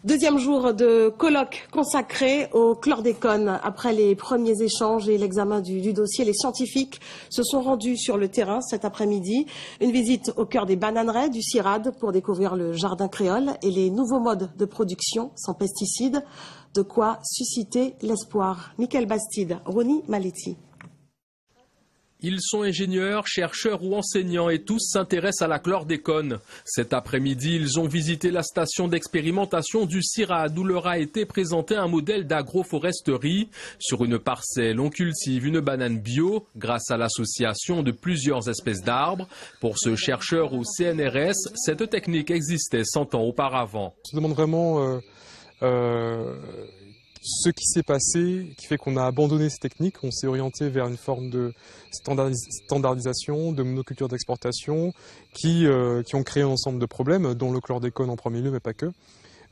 Deuxième jour de colloque consacré au chlordécone. Après les premiers échanges et l'examen du dossier, les scientifiques se sont rendus sur le terrain cet après-midi. Une visite au cœur des bananeraies du CIRAD pour découvrir le jardin créole et les nouveaux modes de production sans pesticides. De quoi susciter l'espoir. Mickaël Bastide, Roni Maletti. Ils sont ingénieurs, chercheurs ou enseignants et tous s'intéressent à la chlordécone. Cet après-midi, ils ont visité la station d'expérimentation du CIRAD où leur a été présenté un modèle d'agroforesterie. Sur une parcelle, on cultive une banane bio grâce à l'association de plusieurs espèces d'arbres. Pour ce chercheur au CNRS, cette technique existait 100 ans auparavant. On se demande vraiment ce qui s'est passé, qui fait qu'on a abandonné ces techniques, on s'est orienté vers une forme de standardisation, de monoculture d'exportation, qui ont créé un ensemble de problèmes, dont le chlordécone en premier lieu, mais pas que.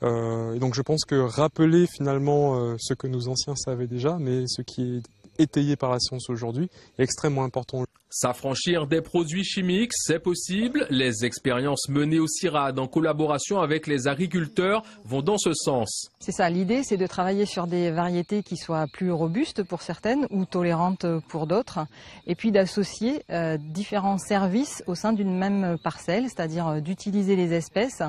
Et donc je pense que rappeler finalement ce que nos anciens savaient déjà, mais ce qui est étayé par la science aujourd'hui, est extrêmement important. S'affranchir des produits chimiques, c'est possible. Les expériences menées au CIRAD en collaboration avec les agriculteurs vont dans ce sens. C'est ça, l'idée c'est de travailler sur des variétés qui soient plus robustes pour certaines ou tolérantes pour d'autres, et puis d'associer différents services au sein d'une même parcelle, c'est-à-dire d'utiliser les espèces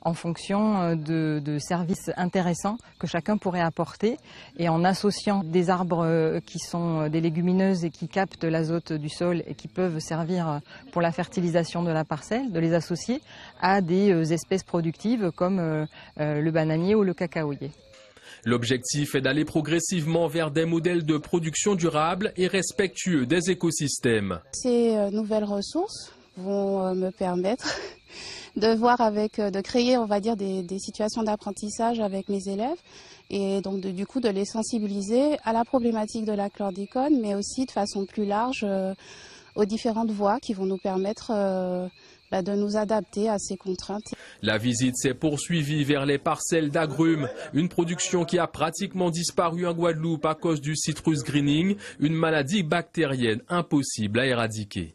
en fonction de services intéressants que chacun pourrait apporter, et en associant des arbres qui sont des légumineuses et qui captent l'azote du sol et qui peuvent servir pour la fertilisation de la parcelle, de les associer à des espèces productives comme le bananier ou le cacaoyer. L'objectif est d'aller progressivement vers des modèles de production durable et respectueux des écosystèmes. Ces nouvelles ressources vont me permettre de créer, on va dire, des situations d'apprentissage avec mes élèves et donc du coup de les sensibiliser à la problématique de la chlordécone, mais aussi de façon plus large aux différentes voies qui vont nous permettre de nous adapter à ces contraintes. La visite s'est poursuivie vers les parcelles d'agrumes, une production qui a pratiquement disparu en Guadeloupe à cause du citrus greening, une maladie bactérienne impossible à éradiquer.